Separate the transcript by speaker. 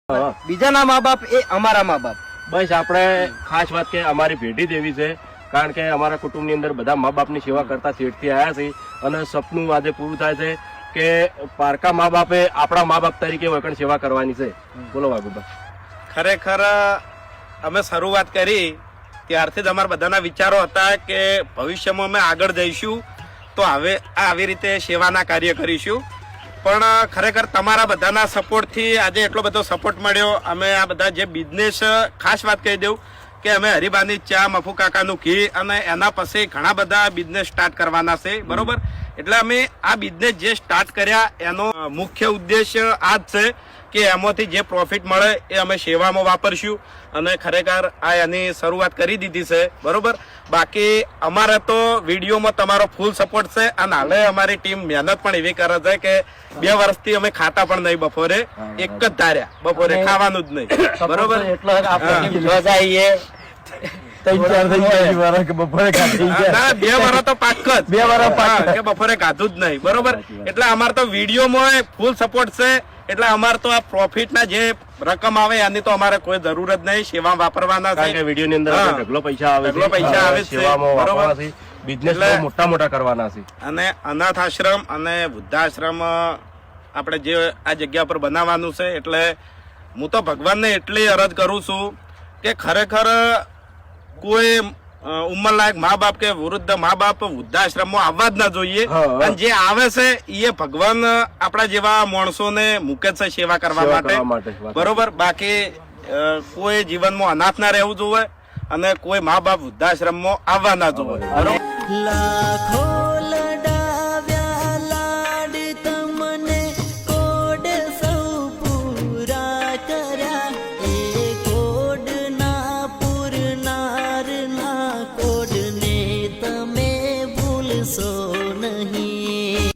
Speaker 1: બીજાના મા બાપ એ અમારા મા બાપ.
Speaker 2: બસ આપણે ખાસ વાત કે અમારી પેઢી જ એવી છે, કારણ કે અમારા કુટુંબની અંદર બધા મા બાપની સેવા કરતા શેઠથી આવ્યા છે અને સપનું આજે પૂરું થાય છે કે પારકા મા બાપે આપણા મા બાપ તરીકે વળકણ સેવા કરવાની છે. બોલો વાઘુભાઈ.
Speaker 3: ખરેખર અમે શરૂઆત કરી ત્યારથી જ અમારા બધાના વિચારો હતા કે ભવિષ્યમાં અમે આગળ જઈશું તો હવે આવી રીતે સેવાના કાર્ય કરીશું. પણ ખરેખર તમારા બધાના સપોર્ટથી આજે એટલો બધો સપોર્ટ મળ્યો. અમે આ બધા જે બિઝનેસ, ખાસ વાત કહી દઉં કે અમે હરિબાની ચા, મફુ કાકાનું ઘી અને એના પછી ઘણા બધા બિઝનેસ સ્ટાર્ટ કરવાના છે, બરોબર. એટલે અમે આ બિઝનેસ જે સ્ટાર્ટ કર્યા એનો મુખ્ય ઉદ્દેશ્ય આ જ છે કે એમાંથી જે પ્રોફિટ મળે એ અમે સેવામાં વાપરશું અને ખરેખર આ એની શરૂઆત કરી દીધી છે, બરોબર. બાકી અમારે તો વિડીયોમાં તમારો ફૂલ સપોર્ટ છે અને હાલે અમારી ટીમ મહેનત પણ એવી કરે છે કે 2 વર્ષથી અમે ખાતા પણ નહીં બપોરે, એક જ ધાર્યા બપોરે ખાવાનું જ નહીં, બરોબર. ના, 2 વર્ષ તો પાક્ક જ કે બપોરે ખાધું જ નહીં, બરોબર. એટલે અમારે તો વિડીયોમાં ફૂલ સપોર્ટ છે. એટલે અમારે તો આ પ્રોફિટ ના જે રકમ આવે એની તો અમારે કોઈ જરૂર જ નહીં, સેવા વાપરવાના છે.
Speaker 2: વિડીયો ની અંદર ઢગલો પૈસા આવે છે, સેવામાં વાપરવાના છે, બિઝનેસ મોટા મોટા કરવાના છે.
Speaker 3: અને અનાથ આશ્રમ અને વૃદ્ધાશ્રમ આપણે જે આ જગ્યા પર બનાવવાનું છે. એટલે હું તો ભગવાનને એટલી અરજ કરું છું કે ખરેખર કોઈ ઉંમરલાયક મા બાપ કે વૃદ્ધ મા બાપ વૃદ્ધાશ્રમમાં આવવા જ ના જોઈએ. અને જે આવે છે એ ભગવાન આપણા જેવા માણસોને મૂકે છે સેવા કરવા માટે, બરોબર. બાકી કોઈ જીવનમાં અનાથ ના રહેવું જોઈએ અને કોઈ મા બાપ વૃદ્ધાશ્રમમાં આવવા ના જોઈએ, બરોબર.
Speaker 4: લાખો લડાવ્યા લાડ તમને કોડ સૌ પૂરા કર્યા, એ કોડ ના પૂરનાર ના કોડ ને તમે ભૂલશો